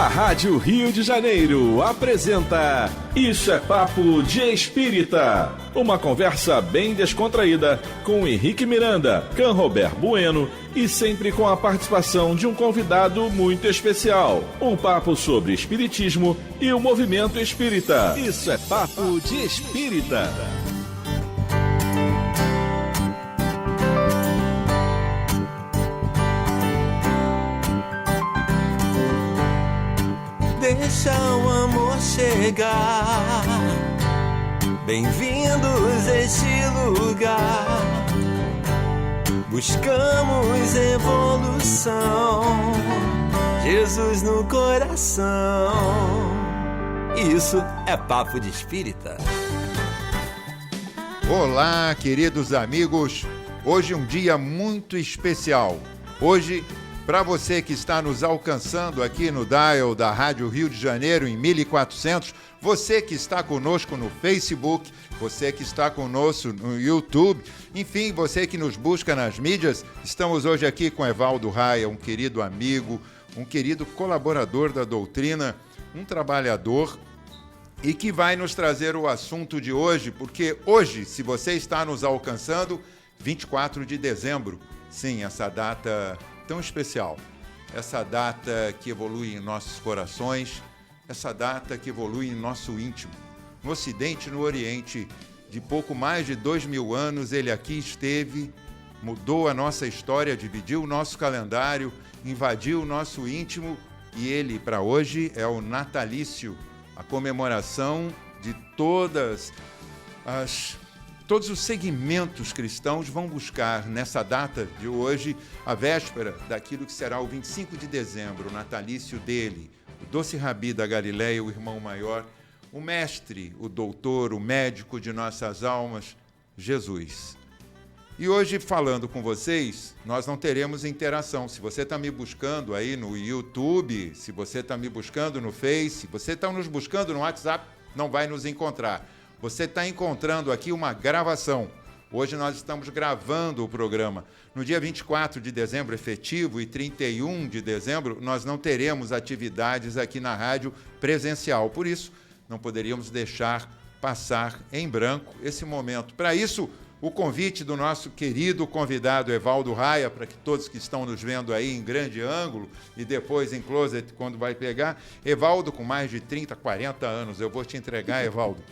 A Rádio Rio de Janeiro apresenta Isso é Papo de Espírita, uma conversa bem descontraída com Henrique Miranda, Canrobert Bueno e sempre com a participação de um convidado muito especial. Um papo sobre espiritismo e o movimento espírita. Isso é Papo de Espírita. Deixa o amor chegar. Bem-vindos a este lugar. Buscamos evolução. Jesus no coração. Isso é Papo de Espírita. Olá, queridos amigos. Hoje um dia muito especial. Hoje, para você que está nos alcançando aqui no dial da Rádio Rio de Janeiro em 1400, você que está conosco no Facebook, você que está conosco no YouTube, enfim, você que nos busca nas mídias, estamos hoje aqui com Evaldo Raia, um querido amigo, um querido colaborador da doutrina, um trabalhador e que vai nos trazer o assunto de hoje, porque hoje, se você está nos alcançando, 24 de dezembro, sim, essa data tão especial, essa data que evolui em nossos corações, essa data que evolui em nosso íntimo. No Ocidente e no Oriente, de pouco mais de 2000 anos, ele aqui esteve, mudou a nossa história, dividiu o nosso calendário, invadiu o nosso íntimo e ele, para hoje, é o natalício, a comemoração de todos os segmentos cristãos vão buscar nessa data de hoje, a véspera daquilo que será o 25 de dezembro, o natalício dele, o doce Rabi da Galileia, o irmão maior, o mestre, o doutor, o médico de nossas almas, Jesus. E hoje, falando com vocês, nós não teremos interação. Se você está me buscando aí no YouTube, se você está me buscando no Face, se você está nos buscando no WhatsApp, não vai nos encontrar. Você está encontrando aqui uma gravação. Hoje nós estamos gravando o programa. No dia 24 de dezembro efetivo e 31 de dezembro, nós não teremos atividades aqui na rádio presencial. Por isso, não poderíamos deixar passar em branco esse momento. Para isso, o convite do nosso querido convidado Evaldo Raia, para que todos que estão nos vendo aí em grande ângulo e depois em closet, quando vai pegar, Evaldo com mais de 30, 40 anos, eu vou te entregar, Evaldo,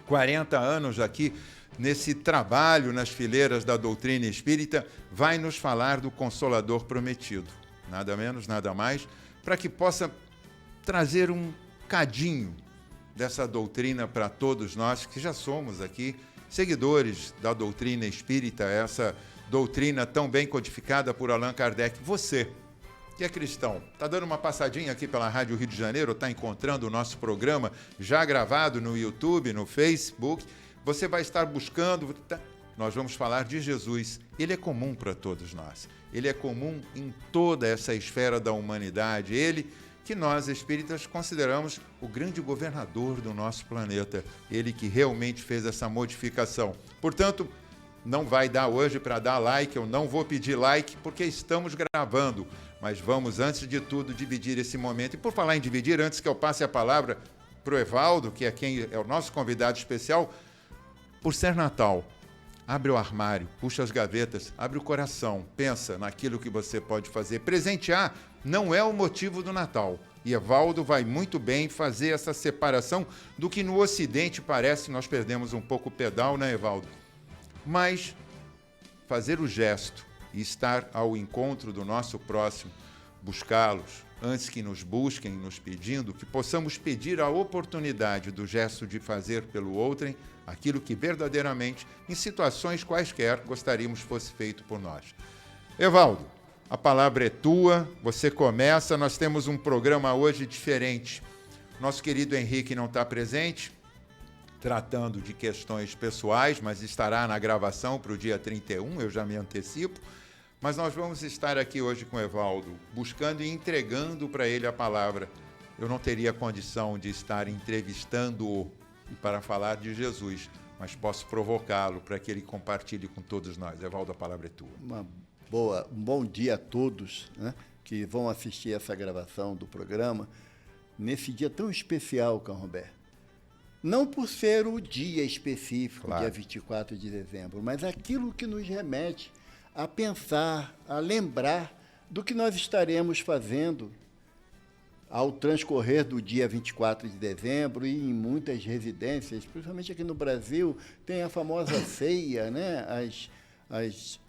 40 anos aqui nesse trabalho nas fileiras da doutrina espírita, vai nos falar do Consolador Prometido. Nada menos, nada mais, para que possa trazer um cadinho dessa doutrina para todos nós que já somos aqui seguidores da doutrina espírita, essa doutrina tão bem codificada por Allan Kardec. Você que é cristão, está dando uma passadinha aqui pela Rádio Rio de Janeiro, está encontrando o nosso programa já gravado no YouTube, no Facebook, você vai estar buscando, nós vamos falar de Jesus. Ele é comum para todos nós, ele é comum em toda essa esfera da humanidade, ele que nós espíritas consideramos o grande governador do nosso planeta, ele que realmente fez essa modificação. Portanto, não vai dar hoje para dar like, eu não vou pedir like porque estamos gravando, mas vamos, antes de tudo, dividir esse momento. E por falar em dividir, antes que eu passe a palavra para o Evaldo, que é quem é o nosso convidado especial, por ser Natal, abre o armário, puxa as gavetas, abre o coração, pensa naquilo que você pode fazer. Presentear não é o motivo do Natal. E Evaldo vai muito bem fazer essa separação do que no Ocidente parece, nós perdemos um pouco o pedal, né, Evaldo? Mas fazer o gesto e estar ao encontro do nosso próximo, buscá-los, antes que nos busquem, nos pedindo, que possamos pedir a oportunidade do gesto de fazer pelo outrem aquilo que verdadeiramente, em situações quaisquer, gostaríamos fosse feito por nós. Evaldo, a palavra é tua, você começa, nós temos um programa hoje diferente. Nosso querido Henrique não está presente, tratando de questões pessoais, mas estará na gravação para o dia 31, eu já me antecipo. Mas nós vamos estar aqui hoje com o Evaldo, buscando e entregando para ele a palavra. Eu não teria condição de estar entrevistando-o para falar de Jesus, mas posso provocá-lo para que ele compartilhe com todos nós. Evaldo, a palavra é tua. Um bom dia a todos, né, que vão assistir essa gravação do programa. nesse dia tão especial, Canrobert. Não por ser o dia específico, Claro. dia 24 de dezembro, mas aquilo que nos remete a pensar, a lembrar do que nós estaremos fazendo ao transcorrer do dia 24 de dezembro. E em muitas residências, principalmente aqui no Brasil, tem a famosa ceia, né? às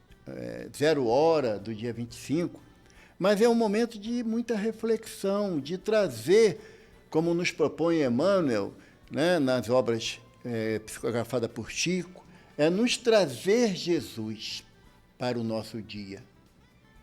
0 hora do dia 25. Mas é um momento de muita reflexão, de trazer, como nos propõe Emmanuel, né, nas obras psicografadas por Chico, é nos trazer Jesus para o nosso dia.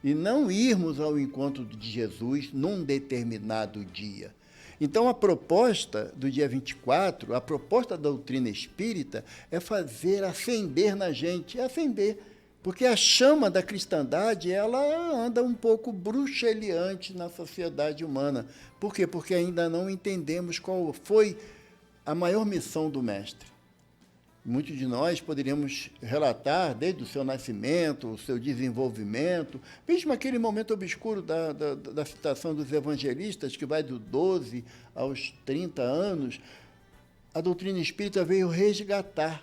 E não irmos ao encontro de Jesus num determinado dia. Então, a proposta do dia 24, a proposta da doutrina espírita, é fazer acender na gente, acender. Porque a chama da cristandade, ela anda um pouco bruxeleante na sociedade humana. Por quê? Porque ainda não entendemos qual foi a maior missão do Mestre. Muitos de nós poderíamos relatar, desde o seu nascimento, o seu desenvolvimento, mesmo aquele momento obscuro da citação dos evangelistas, que vai do 12 aos 30 anos, a doutrina espírita veio resgatar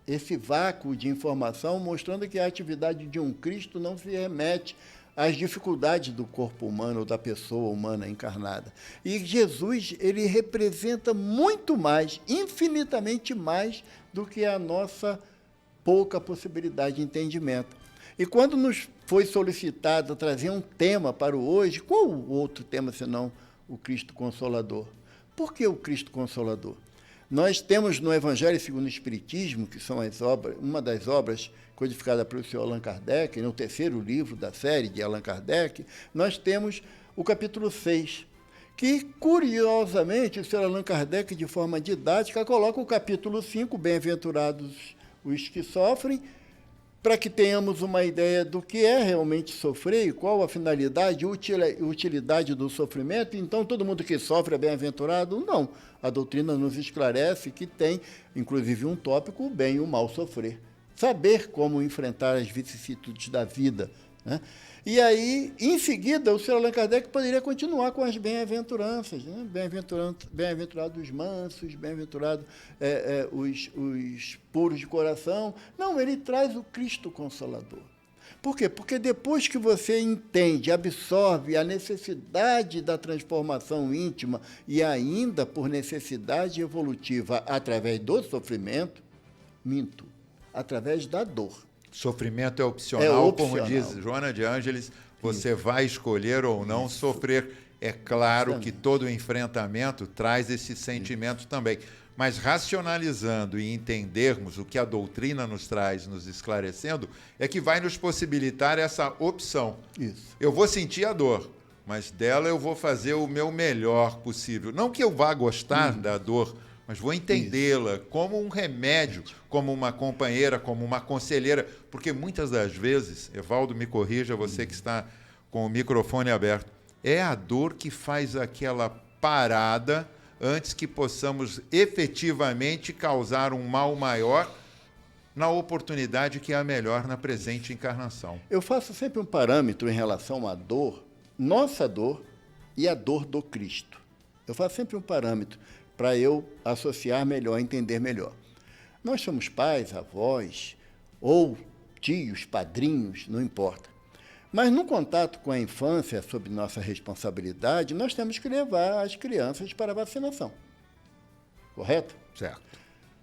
esse vácuo de informação, mostrando que a atividade de um Cristo não se remete às dificuldades do corpo humano, ou da pessoa humana encarnada. E Jesus, ele representa muito mais, infinitamente mais, do que a nossa pouca possibilidade de entendimento. E quando nos foi solicitado trazer um tema para o hoje, qual o outro tema senão o Cristo Consolador? Por que o Cristo Consolador? Nós temos no Evangelho segundo o Espiritismo, que são uma das obras codificada pelo senhor Allan Kardec, no terceiro livro da série de Allan Kardec, nós temos o capítulo 6, que, curiosamente, o senhor Allan Kardec, de forma didática, coloca o capítulo 5, Bem-aventurados os que sofrem, para que tenhamos uma ideia do que é realmente sofrer e qual a finalidade e utilidade do sofrimento. Então, todo mundo que sofre é bem-aventurado? Não. A doutrina nos esclarece que tem, inclusive, um tópico, o bem e o mal sofrer. Saber como enfrentar as vicissitudes da vida, né? E aí, em seguida, o senhor Allan Kardec poderia continuar com as bem-aventuranças, né? Bem-aventurados os mansos, bem-aventurados os puros de coração. Não, ele traz o Cristo Consolador. Por quê? Porque depois que você entende, absorve a necessidade da transformação íntima e ainda por necessidade evolutiva através do sofrimento, através da dor. Sofrimento é opcional, como opcional. diz Joana de Ângeles, você vai escolher ou não sofrer. É claro que todo enfrentamento traz esse sentimento também. Mas racionalizando e entendermos o que a doutrina nos traz, nos esclarecendo, é que vai nos possibilitar essa opção. Isso. Eu vou sentir a dor, mas dela eu vou fazer o meu melhor possível. Não que eu vá gostar da dor, mas vou entendê-la como um remédio, como uma companheira, como uma conselheira, porque muitas das vezes, Evaldo, me corrija, você que está com o microfone aberto, é a dor que faz aquela parada antes que possamos efetivamente causar um mal maior na oportunidade que é a melhor na presente encarnação. Eu faço sempre um parâmetro em relação à dor, nossa dor e a dor do Cristo. Eu faço sempre um parâmetro para eu associar melhor, entender melhor. Nós somos pais, avós, ou tios, padrinhos, não importa. Mas no contato com a infância, sob nossa responsabilidade, nós temos que levar as crianças para a vacinação. Correto? Certo.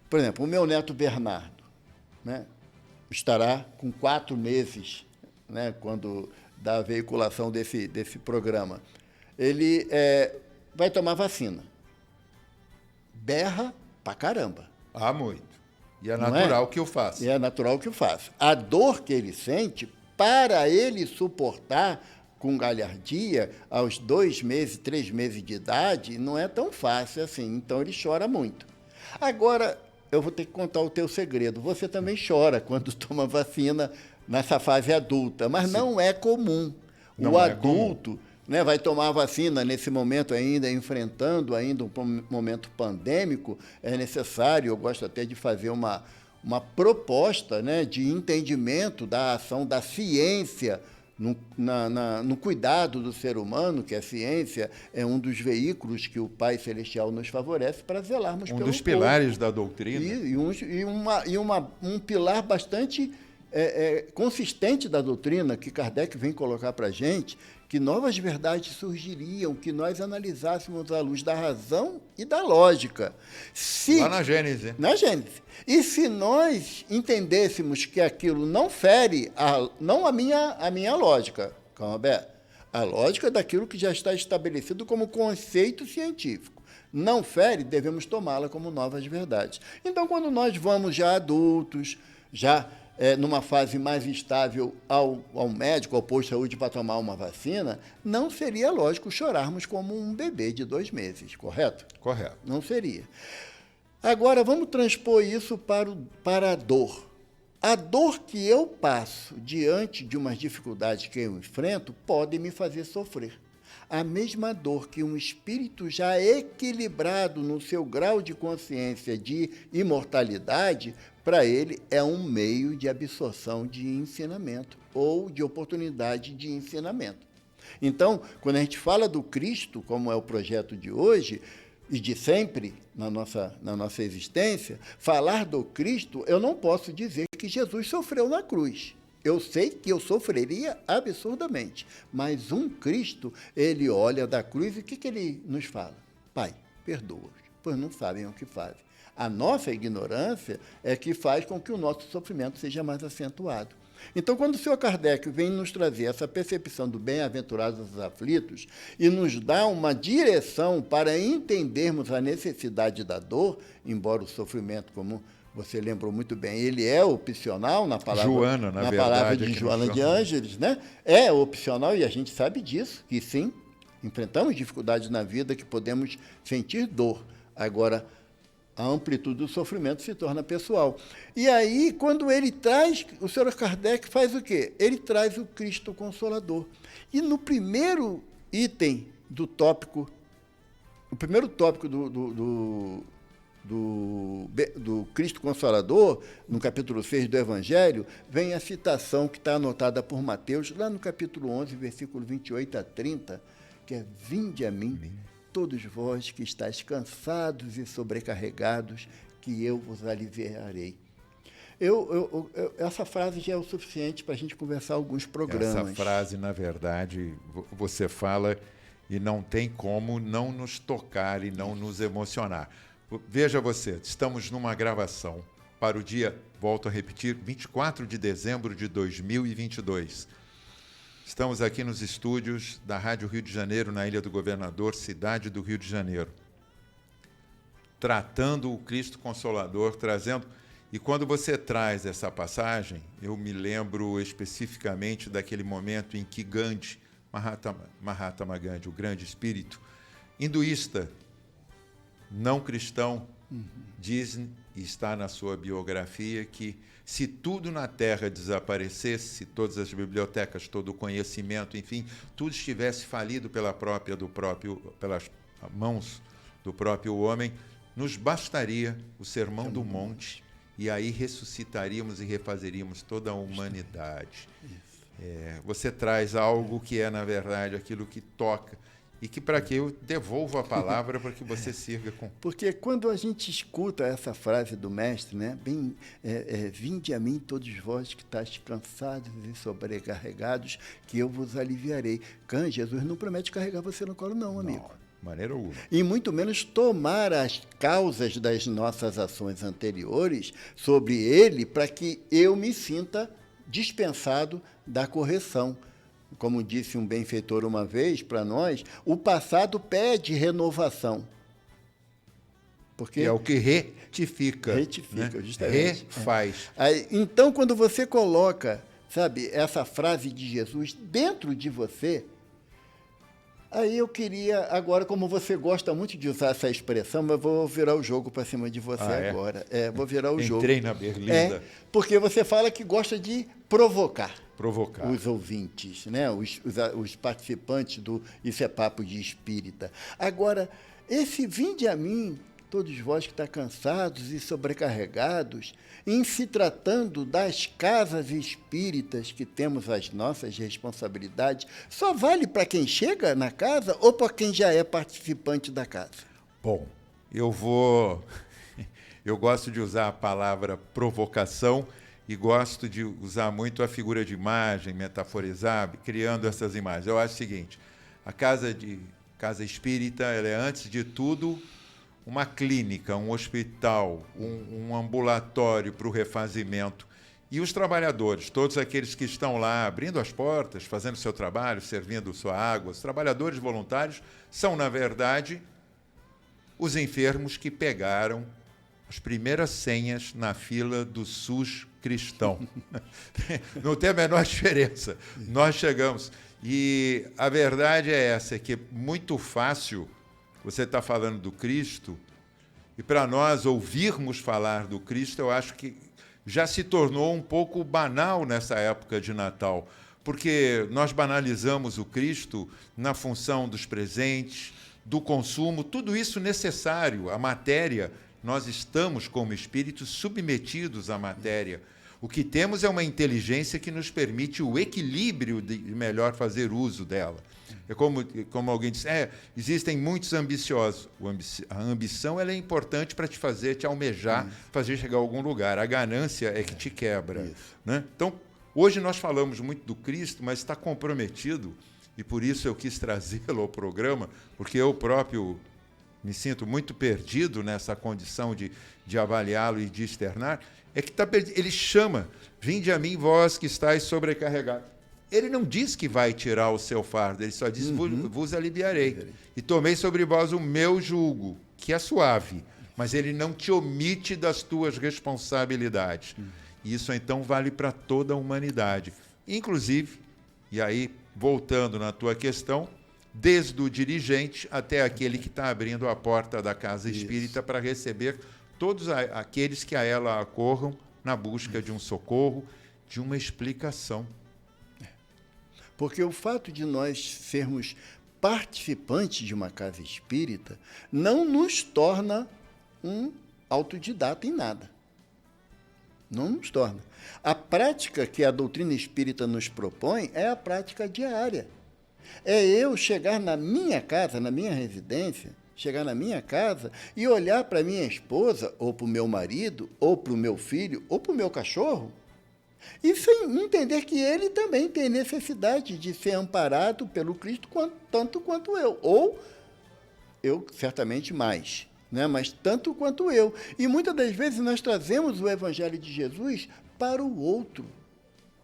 Por exemplo, o meu neto Bernardo, né, estará com 4 meses, né, quando da veiculação desse programa. Ele vai tomar vacina. Berra pra caramba. Ah, muito. E é natural que eu faça. E é natural que eu faça. A dor que ele sente, para ele suportar com galhardia, aos 2 meses, 3 meses de idade, não é tão fácil assim. Então, ele chora muito. Agora, eu vou ter que contar o teu segredo. Você também chora quando toma vacina nessa fase adulta, mas não é comum. O adulto, né, vai tomar a vacina nesse momento ainda, enfrentando ainda um momento pandêmico, é necessário, eu gosto até de fazer uma proposta, né, de entendimento da ação da ciência no cuidado do ser humano, que a ciência é um dos veículos que o Pai Celestial nos favorece para zelarmos pelo Um dos pilares da doutrina. Um pilar bastante consistente da doutrina que Kardec vem colocar para a gente, que novas verdades surgiriam, que nós analisássemos à luz da razão e da lógica. Lá na Gênese. Na Gênese. E se nós entendêssemos que aquilo não fere, não a minha lógica, Roberto, a lógica daquilo que já está estabelecido como conceito científico, não fere, devemos tomá-la como novas verdades. Então, quando nós vamos já adultos, já numa fase mais estável ao médico, ao posto de saúde para tomar uma vacina, não seria lógico chorarmos como um bebê de 2 meses, correto? Correto. Não seria. Agora, vamos transpor isso para a dor. A dor que eu passo diante de umas dificuldades que eu enfrento pode me fazer sofrer. A mesma dor que um espírito já equilibrado no seu grau de consciência de imortalidade, para ele é um meio de absorção de ensinamento ou de oportunidade de ensinamento. Então, quando a gente fala do Cristo, como é o projeto de hoje, e de sempre na nossa existência, falar do Cristo, eu não posso dizer que Jesus sofreu na cruz. Eu sei que eu sofreria absurdamente, mas um Cristo, ele olha da cruz e o que ele nos fala? Pai, perdoa-os, pois não sabem o que fazem. A nossa ignorância é que faz com que o nosso sofrimento seja mais acentuado. Então, quando o Sr. Kardec vem nos trazer essa percepção do bem-aventurados os aflitos e nos dá uma direção para entendermos a necessidade da dor, embora o sofrimento, como você lembrou muito bem, ele é opcional na palavra, Joana, na verdade, palavra de Joana de Ângeles, né? É opcional e a gente sabe disso, que sim, enfrentamos dificuldades na vida que podemos sentir dor. Agora, a amplitude do sofrimento se torna pessoal. E aí, quando ele traz, o Sr. Kardec faz o quê? Ele traz o Cristo Consolador. E no primeiro item do tópico, o primeiro tópico do Cristo Consolador, no capítulo 6 do Evangelho, vem a citação que está anotada por Mateus, lá no capítulo 11, versículo 28 a 30, que é: vinde a mim, todos vós que estáis cansados e sobrecarregados, que eu vos aliviarei. Essa frase já é o suficiente para a gente conversar alguns programas. Essa frase, na verdade, você fala e não tem como não nos tocar e não nos emocionar. Veja você, estamos numa gravação para o dia, volto a repetir, 24 de dezembro de 2022. Estamos aqui nos estúdios da Rádio Rio de Janeiro, na Ilha do Governador, cidade do Rio de Janeiro, tratando o Cristo Consolador, trazendo... E quando você traz essa passagem, eu me lembro especificamente daquele momento em que Gandhi, Mahatma Gandhi, o grande espírito hinduísta, não cristão, diz, e está na sua biografia, que se tudo na Terra desaparecesse, se todas as bibliotecas, todo o conhecimento, enfim, tudo estivesse falido pelas mãos do próprio homem, nos bastaria o Sermão do Monte, e aí ressuscitaríamos e refazeríamos toda a humanidade. Você traz algo que é, na verdade, aquilo que toca, e que para que eu devolvo a palavra para que você sirva com... Porque quando a gente escuta essa frase do mestre, né, vinde a mim todos vós que estáis cansados e sobrecarregados, que eu vos aliviarei. Jesus não promete carregar você no colo, não, amigo. Não, de maneira alguma. E muito menos tomar as causas das nossas ações anteriores sobre ele para que eu me sinta dispensado da correção. Como disse um benfeitor uma vez para nós, o passado pede renovação. Porque é o que retifica. Retifica, né? justamente. Refaz. Então, quando você coloca, sabe, essa frase de Jesus dentro de você, aí eu queria, agora, como você gosta muito de usar essa expressão, eu vou virar o jogo para cima de você agora. Vou virar o jogo. Entrei na berlinda. Porque você fala que gosta de provocar os ouvintes, né? os participantes do Isso é Papo de Espírita. Agora, esse vinde a mim, todos vós que estão cansados e sobrecarregados, em se tratando das casas espíritas que temos as nossas responsabilidades, só vale para quem chega na casa ou para quem já é participante da casa? Bom, eu gosto de usar a palavra provocação e gosto de usar muito a figura de imagem, metaforizar, criando essas imagens. Eu acho o seguinte, a casa espírita, ela é, antes de tudo, uma clínica, um hospital, um ambulatório para o refazimento. E os trabalhadores, todos aqueles que estão lá abrindo as portas, fazendo seu trabalho, servindo sua água, os trabalhadores voluntários são, na verdade, os enfermos que pegaram as primeiras senhas na fila do SUS cristão. Não tem a menor diferença. Nós chegamos. E a verdade é essa, é que é muito fácil você estar falando do Cristo, e para nós ouvirmos falar do Cristo, eu acho que já se tornou um pouco banal nessa época de Natal, porque nós banalizamos o Cristo na função dos presentes, do consumo, tudo isso necessário, a matéria. Nós estamos, como espíritos, submetidos à matéria. O que temos é uma inteligência que nos permite o equilíbrio de melhor fazer uso dela. É como alguém disse, existem muitos ambiciosos. A ambição ela é importante para te almejar, fazer chegar a algum lugar. A ganância é que te quebra. Né? Então, hoje nós falamos muito do Cristo, mas está comprometido, e por isso eu quis trazê-lo ao programa, porque eu próprio me sinto muito perdido nessa condição de avaliá-lo e de externar, é que ele chama, vinde a mim vós que estáis sobrecarregados. Ele não diz que vai tirar o seu fardo, ele só diz, vos aliviarei. E tomei sobre vós o meu jugo, que é suave, mas ele não te omite das tuas responsabilidades. E isso, então, vale para toda a humanidade. Inclusive, e aí, voltando na tua questão, desde o dirigente até aquele que está abrindo a porta da casa espírita para receber todos aqueles que a ela acorram na busca de um socorro, de uma explicação. Porque o fato de nós sermos participantes de uma casa espírita não nos torna um autodidata em nada. Não nos torna. A prática que a doutrina espírita nos propõe é a prática diária. É eu chegar na minha casa, na minha residência, chegar na minha casa e olhar para minha esposa, ou para o meu marido, ou para o meu filho, ou para o meu cachorro, e sem entender que ele também tem necessidade de ser amparado pelo Cristo tanto quanto eu. Ou eu, certamente, mais, né? Mas tanto quanto eu. E muitas das vezes nós trazemos o Evangelho de Jesus para o outro,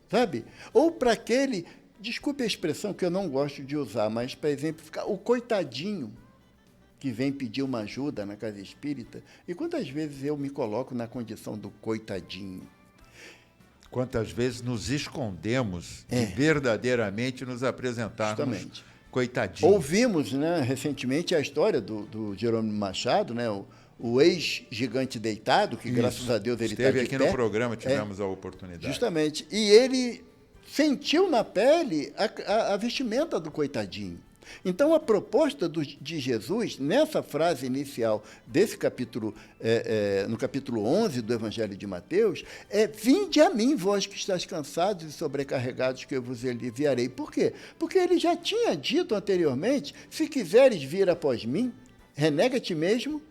sabe? Ou para aquele, desculpe a expressão que eu não gosto de usar, mas para exemplificar, o coitadinho que vem pedir uma ajuda na casa espírita. E quantas vezes eu me coloco na condição do coitadinho? Quantas vezes nos escondemos de verdadeiramente nos apresentarmos justamente coitadinho. Ouvimos, né, recentemente a história do Jerônimo Machado, né, o ex-gigante deitado, que graças a Deus ele está de pé. Esteve aqui no programa, tivemos a oportunidade. Justamente. E ele sentiu na pele a vestimenta do coitadinho. Então, a proposta de Jesus, nessa frase inicial desse capítulo, no capítulo 11 do Evangelho de Mateus, é: vinde a mim, vós que estáis cansados e sobrecarregados, que eu vos aliviarei. Por quê? Porque ele já tinha dito anteriormente: se quiseres vir após mim, renega a ti mesmo,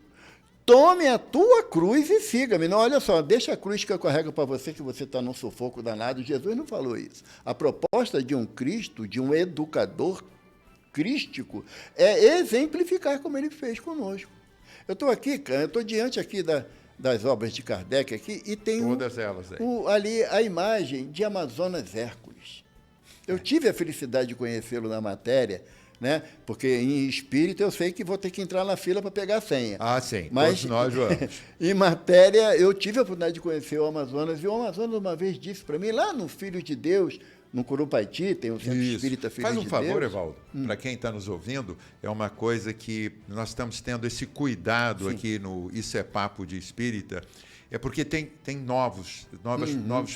tome a tua cruz e siga-me. Não, olha só, deixa a cruz que eu carrego para você, que você está num sufoco danado. Jesus não falou isso. A proposta de um Cristo, de um educador crístico, é exemplificar como ele fez conosco. Eu estou aqui, eu estou diante aqui das obras de Kardec aqui, e tem todas elas aí. Ali a imagem de Amazonas Hércules. Eu tive a felicidade de conhecê-lo na matéria, né? Porque em espírito eu sei que vou ter que entrar na fila para pegar a senha. Ah, sim, mas todos nós vamos. Em matéria, eu tive a oportunidade de conhecer o Amazonas, e o Amazonas uma vez disse para mim, lá no Filho de Deus, no Curupaiti, tem um centro espírita Filho de Deus. Faz um favor, Evaldo, para quem está nos ouvindo, é uma coisa que nós estamos tendo esse cuidado aqui no Isso é Papo de Espírita, é porque tem novas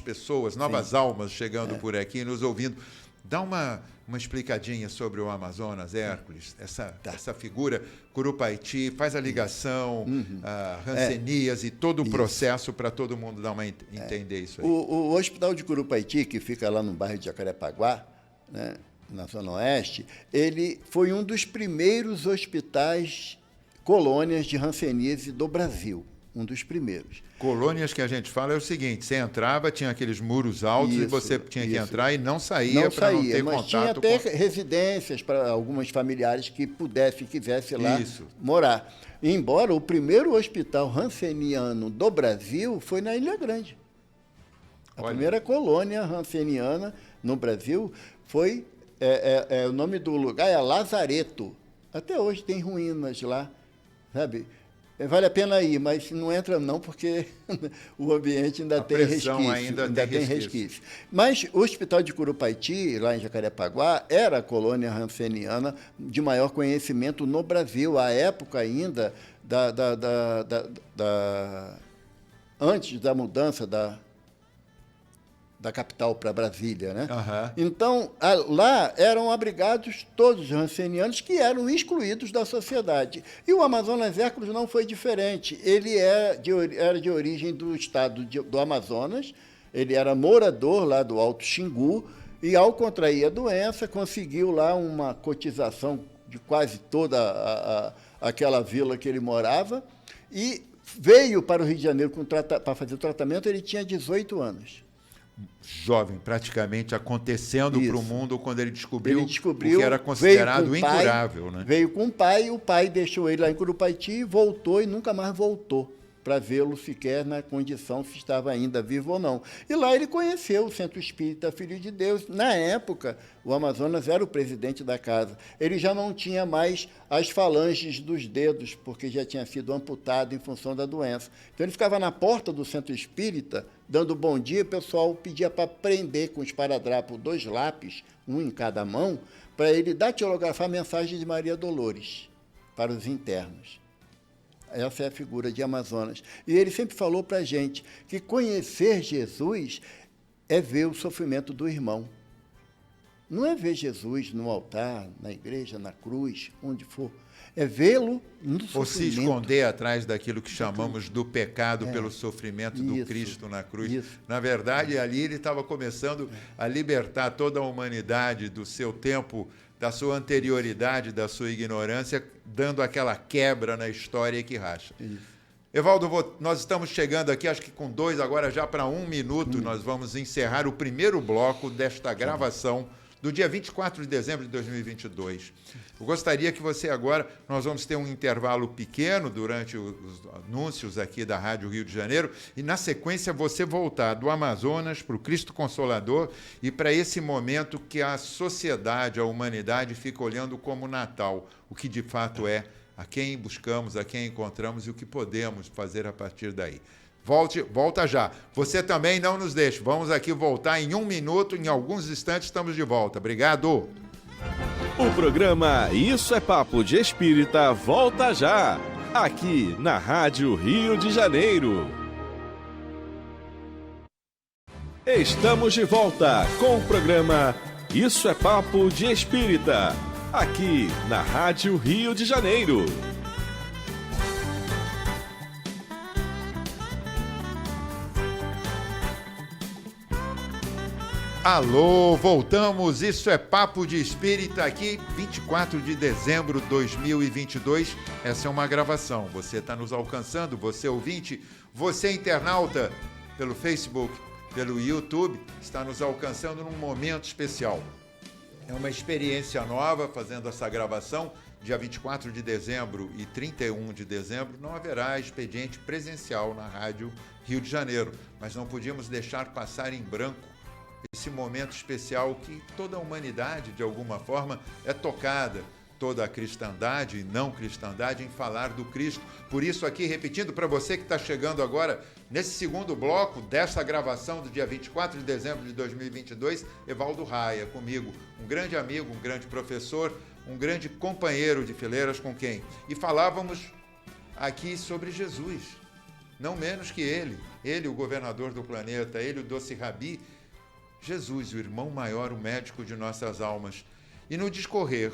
pessoas, novas almas chegando por aqui, nos ouvindo. Dá uma explicadinha sobre o Amazonas, Hércules, essa figura, Curupaiti, faz a ligação, a Hanseníase e todo o processo para todo mundo entender isso aí. O Hospital de Curupaiti, que fica lá no bairro de Jacarepaguá, né, na Zona Oeste, ele foi um dos primeiros hospitais colônias de Hanseníase do Brasil, um dos primeiros. Colônias que a gente fala é o seguinte, você entrava, tinha aqueles muros altos e você tinha que entrar e não saía para não ter mas contato. Tinha até residências para alguns familiares que quisessem lá morar. Embora o primeiro hospital hanseniano do Brasil foi na Ilha Grande. A primeira colônia hanseniana no Brasil foi, o nome do lugar é Lazareto. Até hoje tem ruínas lá, sabe? Vale a pena ir, mas não entra não, porque o ambiente ainda tem resquício. Ainda tem resquício. Mas o Hospital de Curupaiti, lá em Jacarepaguá, era a colônia hanseniana de maior conhecimento no Brasil, à época ainda antes da mudança da capital para Brasília, né? Então, lá eram abrigados todos os hansenianos que eram excluídos da sociedade. E o Amazonas Hércules não foi diferente. Ele era de origem do estado do Amazonas, ele era morador lá do Alto Xingu, e ao contrair a doença, conseguiu lá uma cotização de quase toda aquela vila que ele morava, e veio para o Rio de Janeiro para fazer o tratamento. Ele tinha 18 anos. Jovem, praticamente acontecendo para o mundo quando ele descobriu o que era considerado incurável. Né? Veio com o pai deixou ele lá em Curupaiti, voltou e nunca mais voltou para vê-lo sequer na condição se estava ainda vivo ou não. E lá ele conheceu o Centro Espírita Filho de Deus. Na época, o Amazonas era o presidente da casa. Ele já não tinha mais as falanges dos dedos, porque já tinha sido amputado em função da doença. Então ele ficava na porta do Centro Espírita, dando bom dia, o pessoal pedia para prender com esparadrapo 2 lápis, um em cada mão, para ele datilografar a mensagem de Maria Dolores para os internos. Essa é a figura de Amazonas. E ele sempre falou para a gente que conhecer Jesus é ver o sofrimento do irmão. Não é ver Jesus no altar, na igreja, na cruz, onde for. É vê-lo no sofrimento. Ou se esconder atrás daquilo que chamamos do pecado pelo sofrimento do Cristo na cruz. Isso. Na verdade, ali ele estava começando a libertar toda a humanidade do seu tempo, da sua anterioridade, da sua ignorância, dando aquela quebra na história que racha. Isso. Evaldo, nós estamos chegando aqui, acho que com 2, agora já para 1 minuto, nós vamos encerrar o primeiro bloco desta gravação do dia 24 de dezembro de 2022. Eu gostaria que você agora, nós vamos ter um intervalo pequeno durante os anúncios aqui da Rádio Rio de Janeiro, e na sequência você voltar do Amazonas para o Cristo Consolador e para esse momento que a sociedade, a humanidade fica olhando como Natal, o que de fato é, a quem buscamos, a quem encontramos e o que podemos fazer a partir daí. Volta já. Você também não nos deixe. Vamos aqui voltar em 1 minuto, em alguns instantes estamos de volta. Obrigado. O programa Isso é Papo de Espírita volta já, aqui na Rádio Rio de Janeiro. Estamos de volta com o programa Isso é Papo de Espírita, aqui na Rádio Rio de Janeiro. Alô, voltamos, Isso é Papo de Espírita aqui, 24 de dezembro de 2022, essa é uma gravação, você está nos alcançando, você ouvinte, você internauta, pelo Facebook, pelo YouTube, está nos alcançando num momento especial. É uma experiência nova fazendo essa gravação, dia 24 de dezembro e 31 de dezembro, não haverá expediente presencial na Rádio Rio de Janeiro, mas não podíamos deixar passar em branco esse momento especial que toda a humanidade, de alguma forma, é tocada, toda a cristandade e não cristandade, em falar do Cristo. Por isso aqui, repetindo para você que está chegando agora, nesse segundo bloco dessa gravação do dia 24 de dezembro de 2022, Evaldo Raia, comigo, um grande amigo, um grande professor, um grande companheiro de fileiras com quem. E falávamos aqui sobre Jesus, não menos que ele, o governador do planeta, ele, o Doce Rabi, Jesus, o irmão maior, o médico de nossas almas. E no discorrer,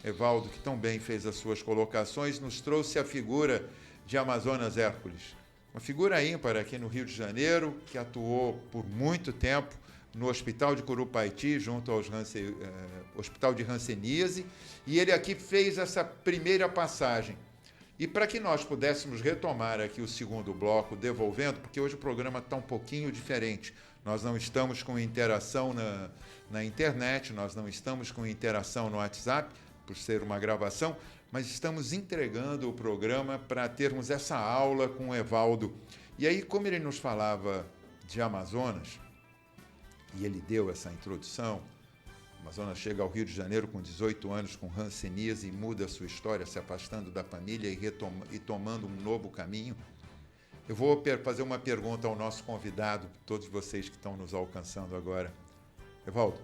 Evaldo, que tão bem fez as suas colocações, nos trouxe a figura de Amazonas Hércules. Uma figura ímpar aqui no Rio de Janeiro, que atuou por muito tempo no Hospital de Curupaiti, junto ao Hospital de Hanseníase, e ele aqui fez essa primeira passagem. E para que nós pudéssemos retomar aqui o segundo bloco, devolvendo, porque hoje o programa está um pouquinho diferente. Nós não estamos com interação na internet, nós não estamos com interação no WhatsApp, por ser uma gravação, mas estamos entregando o programa para termos essa aula com o Evaldo. E aí, como ele nos falava de Amazonas, e ele deu essa introdução, Amazonas chega ao Rio de Janeiro com 18 anos, com hanseníase, e muda a sua história, se afastando da família e tomando um novo caminho. Eu vou fazer uma pergunta ao nosso convidado, todos vocês que estão nos alcançando agora. Evaldo,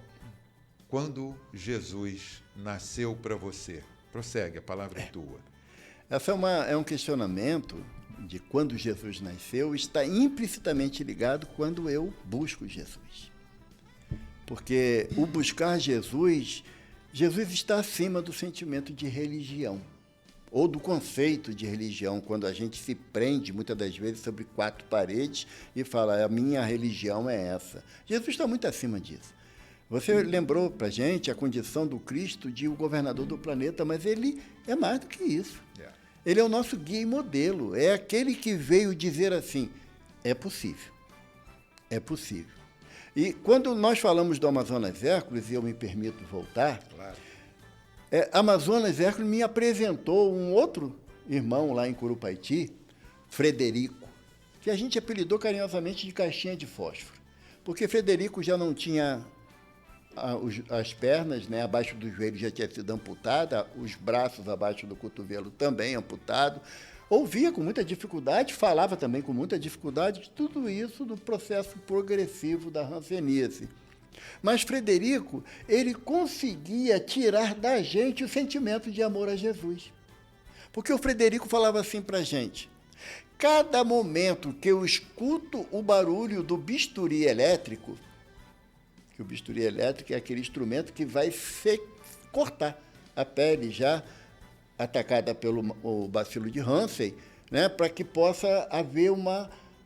quando Jesus nasceu para você? Prossegue, a palavra é tua. Essa é um questionamento de quando Jesus nasceu, está implicitamente ligado quando eu busco Jesus. Porque o buscar Jesus está acima do sentimento de religião, ou do conceito de religião, quando a gente se prende, muitas das vezes, sobre 4 paredes e fala, a minha religião é essa. Jesus está muito acima disso. Você lembrou para a gente a condição do Cristo de o governador do planeta, mas ele é mais do que isso. Ele é o nosso guia e modelo, é aquele que veio dizer assim, é possível, é possível. E quando nós falamos do Amazonas Hércules, e eu me permito voltar, Claro. Amazonas Hércules me apresentou um outro irmão lá em Curupaiti, Frederico, que a gente apelidou carinhosamente de caixinha de fósforo, porque Frederico já não tinha as pernas, né, abaixo do joelho já tinha sido amputada, os braços abaixo do cotovelo também amputado, ouvia com muita dificuldade, falava também com muita dificuldade, tudo isso do processo progressivo da hanseníase. Mas Frederico, ele conseguia tirar da gente o sentimento de amor a Jesus. Porque o Frederico falava assim para a gente, cada momento que eu escuto o barulho do bisturi elétrico, que o bisturi elétrico é aquele instrumento que vai cortar a pele já atacada pelo bacilo de Hansen, né, para que possa haver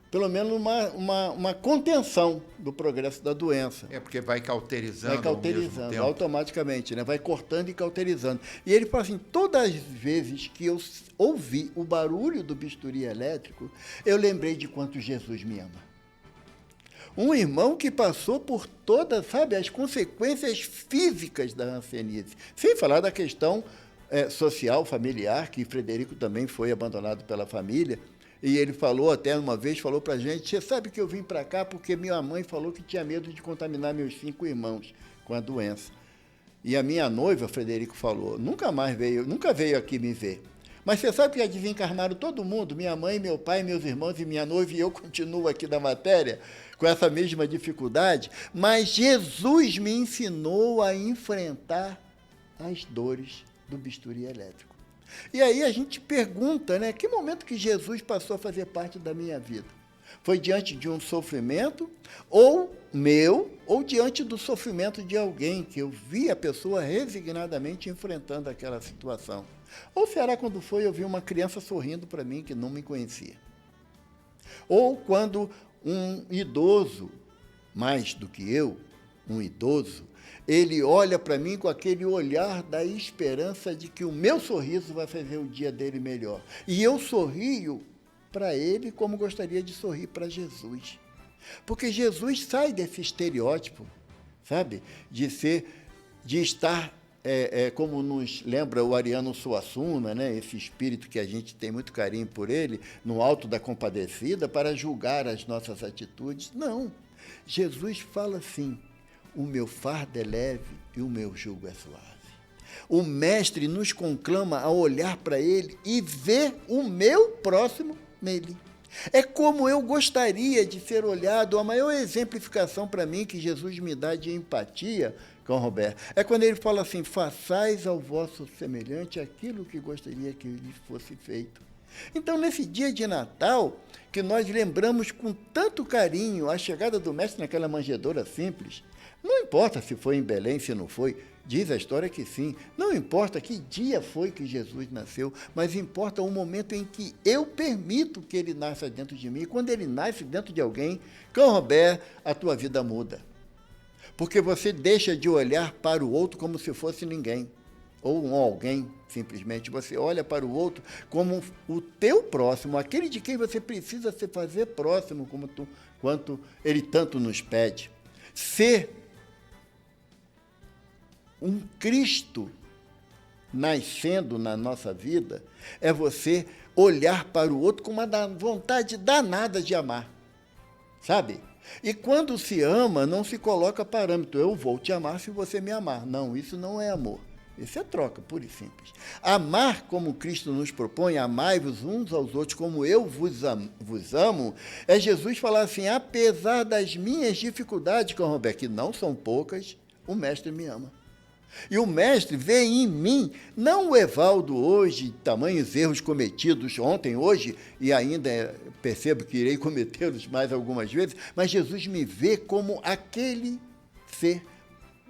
pelo menos uma contenção do progresso da doença. É porque vai cauterizando. Vai cauterizando automaticamente, né? Vai cortando e cauterizando. E ele fala assim, todas as vezes que eu ouvi o barulho do bisturi elétrico, eu lembrei de quanto Jesus me ama. Um irmão que passou por todas, sabe, as consequências físicas da hanseníase, sem falar da questão social, familiar, que Frederico também foi abandonado pela família, e ele falou até uma vez, falou para a gente, você sabe que eu vim para cá porque minha mãe falou que tinha medo de contaminar meus 5 irmãos com a doença. E a minha noiva, Frederico falou, nunca veio aqui me ver. Mas você sabe que já desencarnaram todo mundo, minha mãe, meu pai, meus irmãos e minha noiva, e eu continuo aqui na matéria com essa mesma dificuldade, mas Jesus me ensinou a enfrentar as dores do bisturi elétrico. E aí a gente pergunta, né, que momento que Jesus passou a fazer parte da minha vida? Foi diante de um sofrimento, ou meu, ou diante do sofrimento de alguém, que eu vi a pessoa resignadamente enfrentando aquela situação? Ou será quando eu vi uma criança sorrindo para mim que não me conhecia? Ou quando um idoso, mais do que eu, um idoso, ele olha para mim com aquele olhar da esperança de que o meu sorriso vai fazer o dia dele melhor. E eu sorrio para ele como gostaria de sorrir para Jesus. Porque Jesus sai desse estereótipo, sabe? De estar, como nos lembra o Ariano Suassuna, né? Esse espírito que a gente tem muito carinho por ele, no alto da compadecida, para julgar as nossas atitudes. Não. Jesus fala assim, o meu fardo é leve e o meu jugo é suave. O mestre nos conclama a olhar para ele e ver o meu próximo nele. É como eu gostaria de ser olhado. A maior exemplificação para mim que Jesus me dá de empatia, com Roberto, é quando ele fala assim, façais ao vosso semelhante aquilo que gostaria que lhe fosse feito. Então, nesse dia de Natal, que nós lembramos com tanto carinho a chegada do Mestre naquela manjedoura simples, não importa se foi em Belém, se não foi, diz a história que sim. Não importa que dia foi que Jesus nasceu, mas importa o momento em que eu permito que ele nasça dentro de mim. E quando ele nasce dentro de alguém, Cão Robert, a tua vida muda. Porque você deixa de olhar para o outro como se fosse ninguém, ou um alguém, simplesmente. Você olha para o outro como o teu próximo, aquele de quem você precisa se fazer próximo, quanto ele tanto nos pede. Ser um Cristo nascendo na nossa vida é você olhar para o outro com uma vontade danada de amar, sabe? E quando se ama, não se coloca parâmetro. Eu vou te amar se você me amar. Não, isso não é amor. Isso é troca, pura e simples. Amar como Cristo nos propõe, amai-vos uns aos outros como eu vos amo, é Jesus falar assim, apesar das minhas dificuldades, Cão Robert, que não são poucas, o Mestre me ama. E o Mestre vê em mim, não o Evaldo hoje, tamanhos erros cometidos ontem, hoje, e ainda percebo que irei cometê-los mais algumas vezes, mas Jesus me vê como aquele ser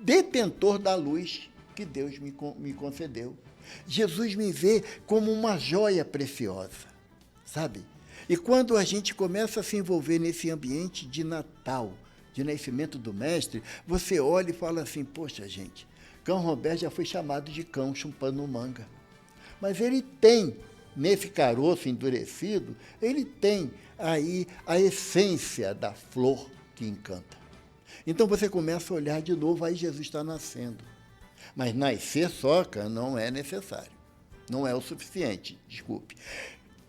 detentor da luz que Deus me concedeu. Jesus me vê como uma joia preciosa, sabe? E quando a gente começa a se envolver nesse ambiente de Natal, de nascimento do Mestre, você olha e fala assim, poxa, gente, Cão Robert já foi chamado de cão chupando manga. Mas ele tem, nesse caroço endurecido, ele tem aí a essência da flor que encanta. Então você começa a olhar de novo, aí Jesus está nascendo. Mas nascer só, não é necessário. Não é o suficiente, desculpe.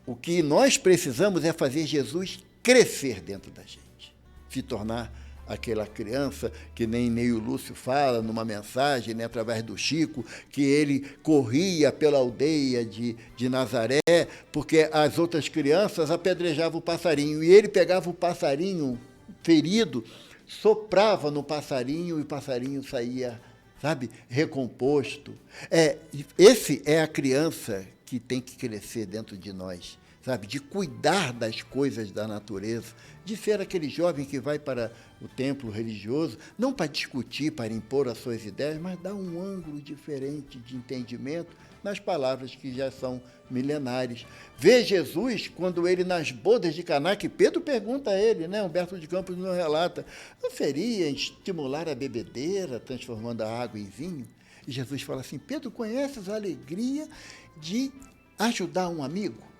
O que nós precisamos é fazer Jesus crescer dentro da gente. Se tornar aquela criança que nem Neio Lúcio fala numa mensagem, né, através do Chico, que ele corria pela aldeia de Nazaré, porque as outras crianças apedrejavam o passarinho, e ele pegava o passarinho ferido, soprava no passarinho e o passarinho saía, sabe, recomposto. Esse é a criança que tem que crescer dentro de nós, sabe, de cuidar das coisas da natureza, de ser aquele jovem que vai para o templo religioso, não para discutir, para impor as suas ideias, mas dar um ângulo diferente de entendimento nas palavras que já são milenares. Vê Jesus, quando ele nas bodas de Caná, que Pedro pergunta a ele, né? Humberto de Campos nos relata, não seria estimular a bebedeira, transformando a água em vinho? E Jesus fala assim, Pedro, conheces a alegria de ajudar um amigo?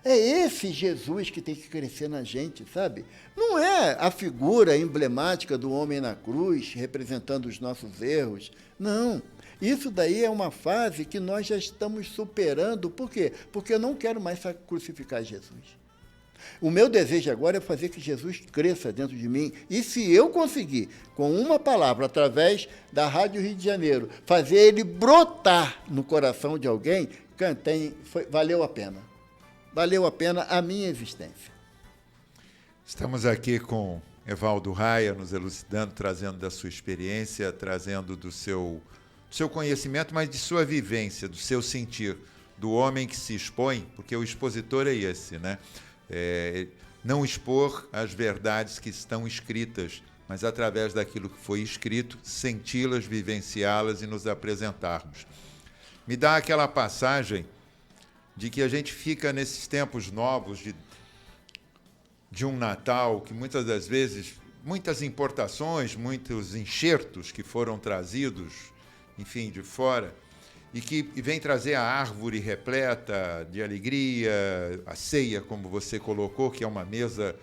É esse Jesus que tem que crescer na gente, sabe? Não é a figura emblemática do homem na cruz, representando os nossos erros. Não. Isso daí é uma fase que nós já estamos superando. Por quê? Porque eu não quero mais crucificar Jesus. O meu desejo agora é fazer que Jesus cresça dentro de mim. E se eu conseguir, com uma palavra, através da Rádio Rio de Janeiro, fazer ele brotar no coração de alguém, valeu a pena. Valeu a pena a minha existência. Estamos aqui com Evaldo Raia, nos elucidando, trazendo da sua experiência, trazendo do seu conhecimento, mas de sua vivência, do seu sentir, do homem que se expõe, porque o expositor é esse, né? Não expor as verdades que estão escritas, mas através daquilo que foi escrito, senti-las, vivenciá-las e nos apresentarmos. Me dá aquela passagem de que a gente fica nesses tempos novos de um Natal, que muitas das vezes, muitas importações, muitos enxertos que foram trazidos, enfim, de fora, e que vem trazer a árvore repleta de alegria, a ceia, como você colocou, que é uma mesa,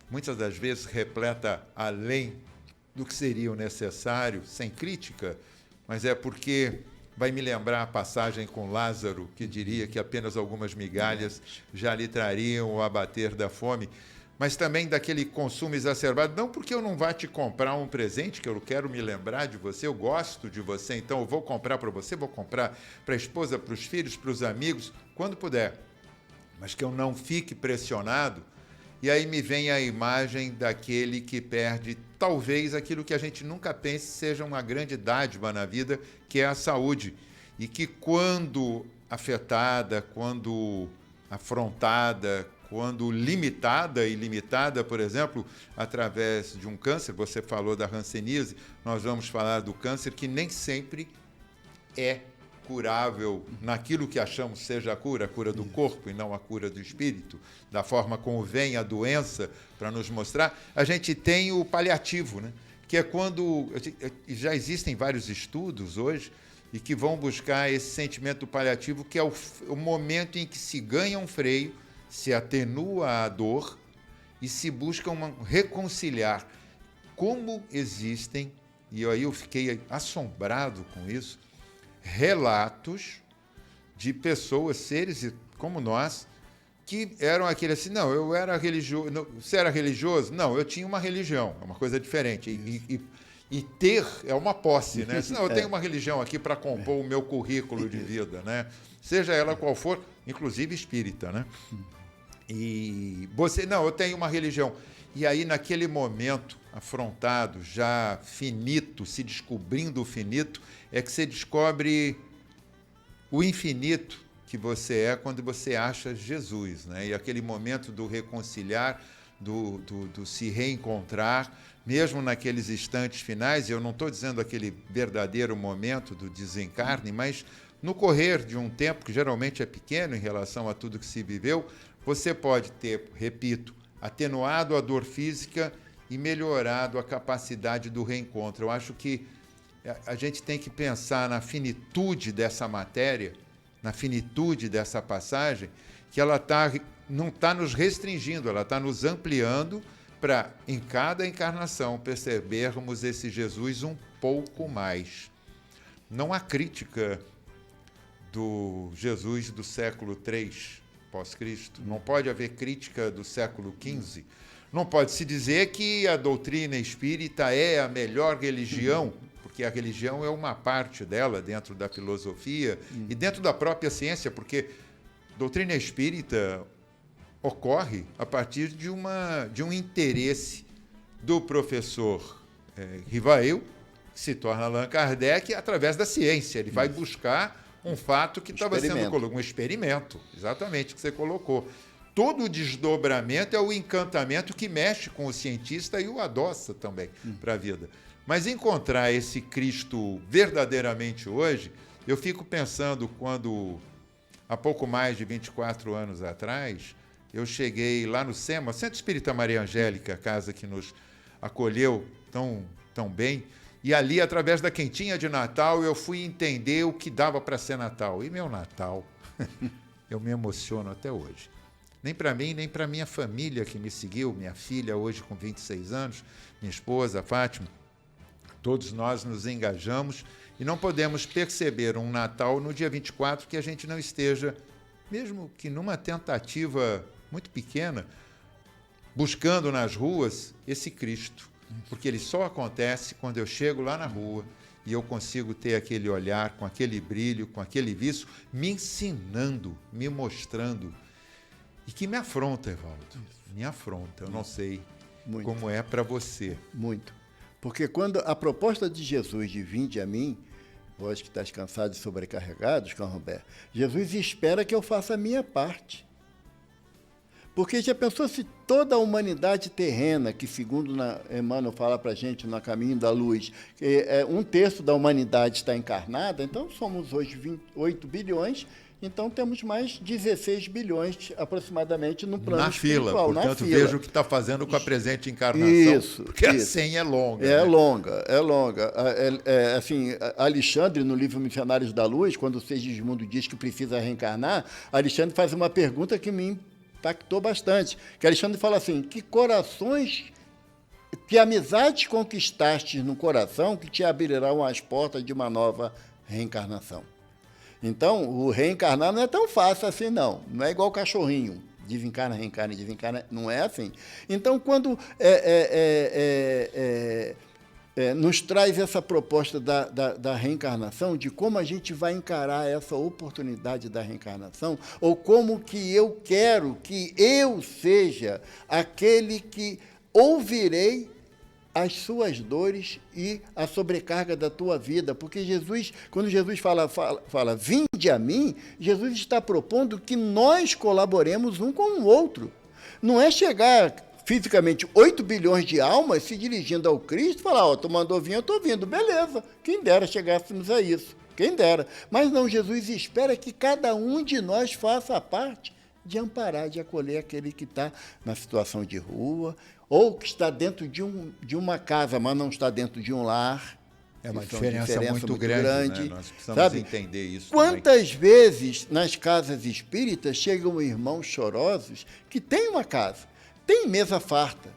muitas das vezes, repleta além do que seria o necessário, sem crítica, mas é porque vai me lembrar a passagem com Lázaro, que diria que apenas algumas migalhas já lhe trariam o abater da fome, mas também daquele consumo exacerbado, não porque eu não vá te comprar um presente, que eu quero me lembrar de você, eu gosto de você, então eu vou comprar para você, vou comprar para a esposa, para os filhos, para os amigos, quando puder, mas que eu não fique pressionado. E aí me vem a imagem daquele que perde, talvez, aquilo que a gente nunca pense seja uma grande dádiva na vida, que é a saúde. E que quando afetada, quando afrontada, quando limitada e limitada, por exemplo, através de um câncer. Você falou da hanseníase, nós vamos falar do câncer, que nem sempre é curável naquilo que achamos seja a cura do corpo e não a cura do espírito, da forma como vem a doença para nos mostrar. A gente tem o paliativo, né? Que é quando... Já existem vários estudos hoje e que vão buscar esse sentimento do paliativo, que é o momento em que se ganha um freio, se atenua a dor e se busca reconciliar. Como existem, e aí eu fiquei assombrado com isso, relatos de pessoas, seres como nós, que eram aquele assim, não, eu era religioso. Você era religioso? Não, eu tinha uma religião, é uma coisa diferente. E ter é uma posse, né? Não, eu tenho uma religião aqui para compor o meu currículo de vida, né? Seja ela qual for, inclusive espírita, né? E você, não, eu tenho uma religião. E aí, naquele momento, afrontado, já finito, se descobrindo o finito, é que você descobre o infinito que você é quando você acha Jesus, né? E aquele momento do reconciliar, do se reencontrar, mesmo naqueles instantes finais, eu não estou dizendo aquele verdadeiro momento do desencarne, mas no correr de um tempo, que geralmente é pequeno em relação a tudo que se viveu, você pode ter, repito, atenuado a dor física e melhorado a capacidade do reencontro. Eu acho que a gente tem que pensar na finitude dessa matéria, na finitude dessa passagem, que ela não está nos restringindo, ela está nos ampliando para, em cada encarnação, percebermos esse Jesus um pouco mais. Não há crítica do Jesus do século III pós-Cristo, não pode haver crítica do século XV, não pode se dizer que a doutrina espírita é a melhor religião, porque a religião é uma parte dela dentro da filosofia e dentro da própria ciência, porque doutrina espírita ocorre a partir de um interesse do professor Rivail, que se torna Allan Kardec, através da ciência. Ele vai buscar um fato que estava sendo colocado, um experimento, exatamente, que você colocou. Todo o desdobramento é o encantamento que mexe com o cientista e o adoça também para a vida. Mas encontrar esse Cristo verdadeiramente hoje, eu fico pensando quando, há pouco mais de 24 anos atrás, eu cheguei lá no SEMA, Centro Espírita Maria Angélica, a casa que nos acolheu tão bem, e ali, através da quentinha de Natal, eu fui entender o que dava para ser Natal. E meu Natal, eu me emociono até hoje. Nem para mim, nem para minha família que me seguiu, minha filha hoje com 26 anos, minha esposa, Fátima, todos nós nos engajamos e não podemos perceber um Natal no dia 24 que a gente não esteja, mesmo que numa tentativa muito pequena, buscando nas ruas esse Cristo. Porque ele só acontece quando eu chego lá na rua e eu consigo ter aquele olhar, com aquele brilho, com aquele viço, me ensinando, me mostrando. E que me afronta, Evaldo. Me afronta. Eu não sei como é para você. Muito. Porque quando a proposta de Jesus de vinde a mim, vós que estás cansados e sobrecarregados, Canrobert, Jesus espera que eu faça a minha parte. Porque já pensou se toda a humanidade terrena, que segundo Emmanuel fala para a gente no Caminho da Luz, um terço da humanidade está encarnada, então somos hoje 28 bilhões, então temos mais 16 bilhões aproximadamente no plano espiritual. Na fila, portanto, veja o que está fazendo com a presente encarnação. Isso. Porque a senha é longa. É longa. Assim, Alexandre, no livro Missionários da Luz, quando o Segismundo diz que precisa reencarnar, Alexandre faz uma pergunta que me impactou bastante, que Alexandre fala assim, que amizades conquistastes no coração que te abrirão as portas de uma nova reencarnação. Então, o reencarnar não é tão fácil assim, não. Não é igual o cachorrinho, desencarna, reencarna, desencarna, não é assim. Então, quando nos traz essa proposta da reencarnação, de como a gente vai encarar essa oportunidade da reencarnação, ou como que eu quero que eu seja aquele que ouvirei as suas dores e a sobrecarga da tua vida. Porque Jesus, quando Jesus fala vinde a mim, Jesus está propondo que nós colaboremos um com o outro. Não é chegar fisicamente 8 bilhões de almas se dirigindo ao Cristo e falar, ó, tu mandou vir, eu estou vindo. Beleza, quem dera chegássemos a isso, quem dera. Mas não, Jesus espera que cada um de nós faça a parte de amparar, de acolher aquele que está na situação de rua, ou que está dentro de uma casa, mas não está dentro de um lar. É uma Isso diferença muito grande. Né? Nós precisamos entender isso. Quantas vezes nas casas espíritas chegam irmãos chorosos que têm uma casa, tem mesa farta,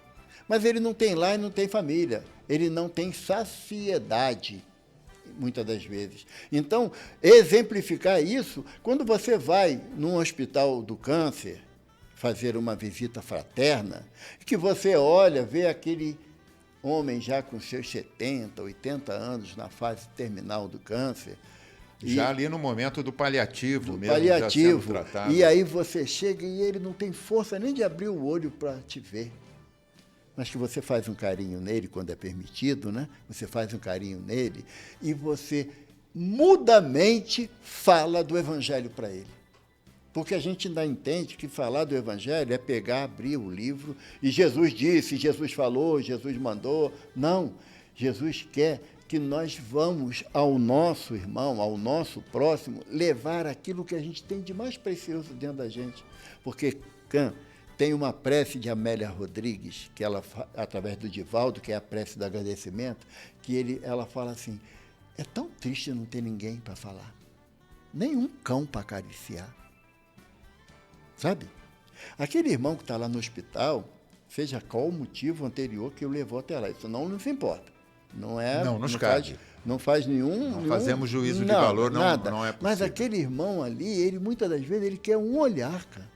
mas ele não tem lar e não tem família, ele não tem saciedade, muitas das vezes. Então, exemplificar isso, quando você vai num hospital do câncer fazer uma visita fraterna, que você olha, vê aquele homem já com seus 70, 80 anos na fase terminal do câncer. Já ali no momento do paliativo mesmo, paliativo, já sendo tratado. E aí você chega e ele não tem força nem de abrir o olho para te ver. Mas que você faz um carinho nele, quando é permitido, né? Você faz um carinho nele e você mudamente fala do Evangelho para ele. Porque a gente ainda entende que falar do Evangelho é pegar, abrir o livro, e Jesus disse, Jesus falou, Jesus mandou. Não, Jesus quer que nós vamos ao nosso irmão, ao nosso próximo, levar aquilo que a gente tem de mais precioso dentro da gente. Porque, tem uma prece de Amélia Rodrigues, que ela, através do Divaldo, que é a prece do agradecimento, que ela fala assim, é tão triste não ter ninguém para falar, nenhum cão para acariciar. Sabe? Aquele irmão que está lá no hospital, seja qual o motivo anterior que o levou até lá, isso não nos importa. Não nos cabe. Não faz nenhum... Não fazemos juízo de valor, nada. Não é possível. Mas aquele irmão ali, ele muitas das vezes, ele quer um olhar, cara.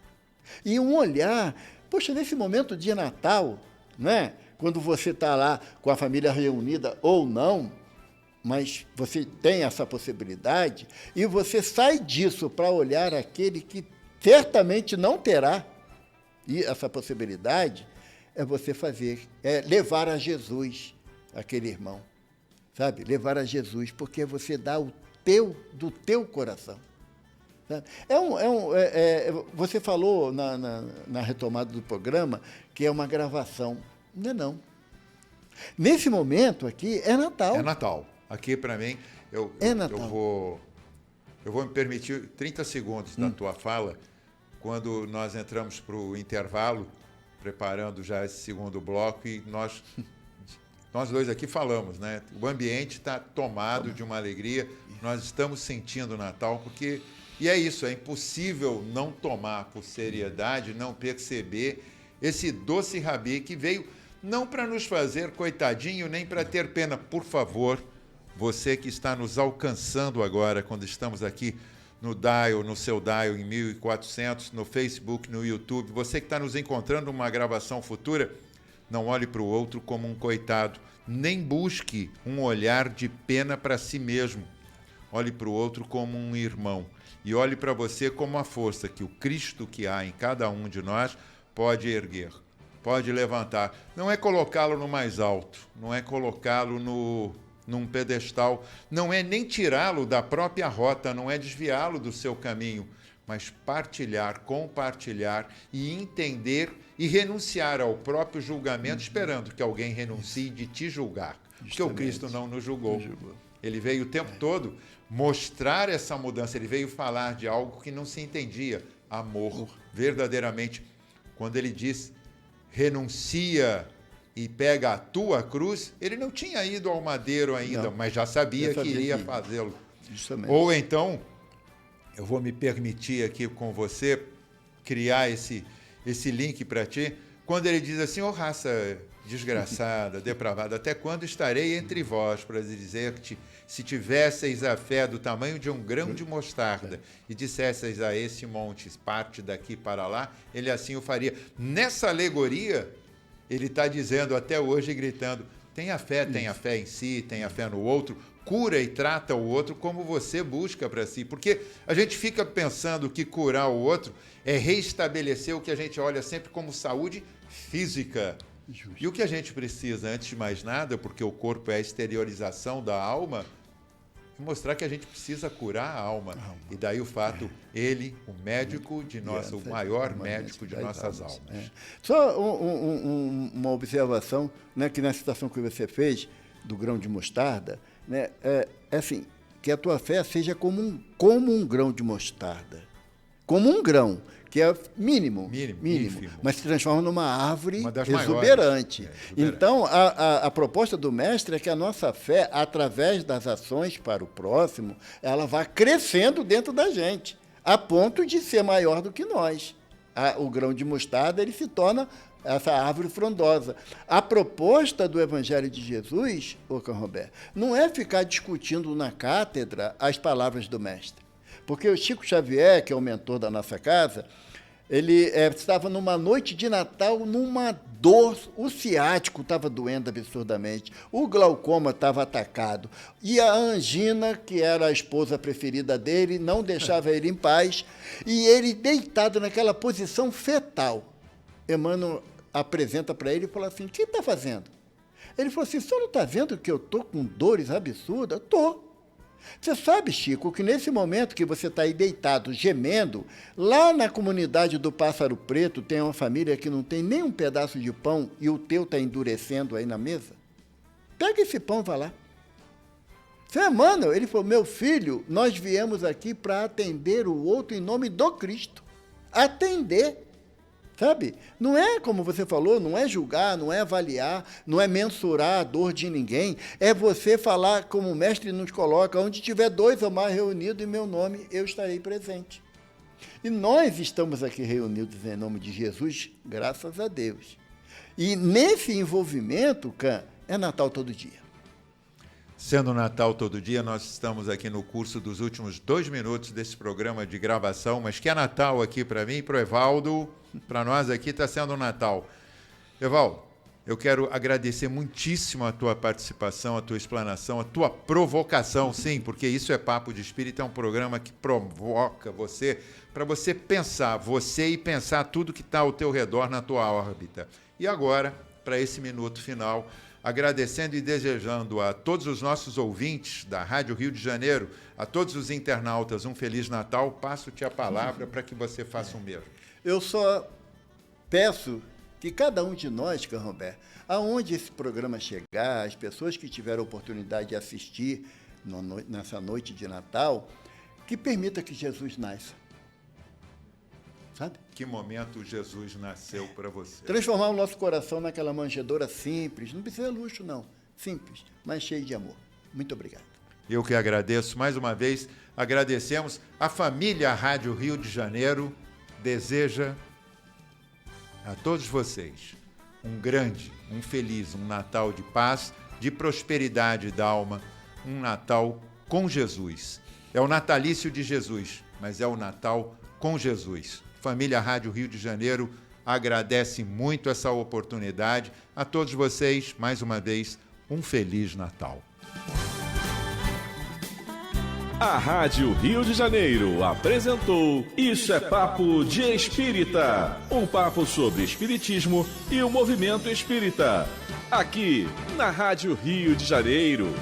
E um olhar, poxa, nesse momento de Natal, né? Quando você está lá com a família reunida ou não, mas você tem essa possibilidade, e você sai disso para olhar aquele que certamente não terá essa possibilidade, é você levar a Jesus aquele irmão, sabe? Levar a Jesus, porque você dá do teu coração. Sabe? Você falou na retomada do programa que é uma gravação. Não é não. Nesse momento aqui é Natal. É Natal. Aqui, para mim, eu vou me permitir 30 segundos da tua fala, quando nós entramos para o intervalo, preparando já esse segundo bloco, e nós dois aqui falamos, né? O ambiente está tomado de uma alegria, nós estamos sentindo o Natal, porque... E é isso, é impossível não tomar por seriedade, não perceber esse doce Rabi que veio não para nos fazer coitadinho, nem para ter pena. Por favor, você que está nos alcançando agora, quando estamos aqui no dial, no seu dial em 1400, no Facebook, no YouTube, você que está nos encontrando numa gravação futura, não olhe para o outro como um coitado, nem busque um olhar de pena para si mesmo. Olhe para o outro como um irmão. E olhe para você como a força que o Cristo que há em cada um de nós pode erguer, pode levantar. Não é colocá-lo no mais alto, não é colocá-lo num pedestal, não é nem tirá-lo da própria rota, não é desviá-lo do seu caminho, mas partilhar, compartilhar e entender e renunciar ao próprio julgamento, esperando que alguém renuncie de te julgar. Porque o Cristo não nos julgou. Ele veio o tempo todo mostrar essa mudança, ele veio falar de algo que não se entendia, amor, verdadeiramente. Quando ele diz, renuncia e pega a tua cruz, ele não tinha ido ao madeiro ainda, mas já sabia que iria fazê-lo. Ou então, eu vou me permitir aqui com você criar esse link para ti, quando ele diz assim, raça desgraçada, depravada, até quando estarei entre vós para dizer-te, se tivesseis a fé do tamanho de um grão de mostarda e dissesseis a esse monte, parte daqui para lá, ele assim o faria. Nessa alegoria, ele está dizendo até hoje, gritando, tenha fé em si, tenha fé no outro, cura e trata o outro como você busca para si. Porque a gente fica pensando que curar o outro é reestabelecer o que a gente olha sempre como saúde física. Justo. E o que a gente precisa, antes de mais nada, porque o corpo é a exteriorização da alma, é mostrar que a gente precisa curar a alma. E daí o fato, ele, o médico de nossa, o maior médico de nossas almas. Só uma observação, né, que na citação que você fez do grão de mostarda, né, é assim, que a tua fé seja como um grão de mostarda. Como um grão, que é mínimo, mas se transforma numa árvore exuberante. Então, a proposta do mestre é que a nossa fé, através das ações para o próximo, ela vá crescendo dentro da gente, a ponto de ser maior do que nós. O grão de mostarda, ele se torna essa árvore frondosa. A proposta do Evangelho de Jesus, Canrobert, não é ficar discutindo na cátedra as palavras do mestre. Porque o Chico Xavier, que é o mentor da nossa casa, ele estava numa noite de Natal, numa dor, o ciático estava doendo absurdamente, o glaucoma estava atacado, e a angina, que era a esposa preferida dele, não deixava ele em paz, e ele deitado naquela posição fetal. Emmanuel apresenta para ele e fala assim, o que está fazendo? Ele falou assim, o senhor não está vendo que eu estou com dores absurdas? Estou. Você sabe, Chico, que nesse momento que você está aí deitado, gemendo, lá na comunidade do Pássaro Preto tem uma família que não tem nem um pedaço de pão e o teu está endurecendo aí na mesa? Pega esse pão e vai lá. Você é Emmanuel? Ele falou, meu filho, nós viemos aqui para atender o outro em nome do Cristo. Atender. Sabe? Não é, como você falou, não é julgar, não é avaliar, não é mensurar a dor de ninguém. É você falar, como o mestre nos coloca, onde tiver 2 ou mais reunidos em meu nome, eu estarei presente. E nós estamos aqui reunidos em nome de Jesus, graças a Deus. E nesse envolvimento, é Natal todo dia. Sendo Natal todo dia, nós estamos aqui no curso dos últimos 2 minutos desse programa de gravação, mas que é Natal aqui para mim e para o Evaldo, para nós aqui está sendo Natal. Evaldo, eu quero agradecer muitíssimo a tua participação, a tua explanação, a tua provocação, sim, porque isso é Papo de Espírito, é um programa que provoca você, para você pensar, e pensar tudo que está ao teu redor na tua órbita. E agora, para esse minuto final, agradecendo e desejando a todos os nossos ouvintes da Rádio Rio de Janeiro, a todos os internautas, um Feliz Natal. Passo-te a palavra para que você faça o mesmo. Eu só peço que cada um de nós, Canrobert, aonde esse programa chegar, as pessoas que tiveram a oportunidade de assistir nessa noite de Natal, que permita que Jesus nasça. Sabe? Que momento Jesus nasceu para você? Transformar o nosso coração naquela manjedoura simples, não precisa de luxo não, simples, mas cheio de amor. Muito obrigado. Eu que agradeço mais uma vez, agradecemos a família Rádio Rio de Janeiro, deseja a todos vocês um grande, um feliz, um Natal de paz, de prosperidade da alma, um Natal com Jesus. É o natalício de Jesus, mas é o Natal com Jesus. Família Rádio Rio de Janeiro agradece muito essa oportunidade. A todos vocês, mais uma vez, um Feliz Natal. A Rádio Rio de Janeiro apresentou Isso é Papo de Espírita, um papo sobre espiritismo e o movimento espírita, aqui na Rádio Rio de Janeiro.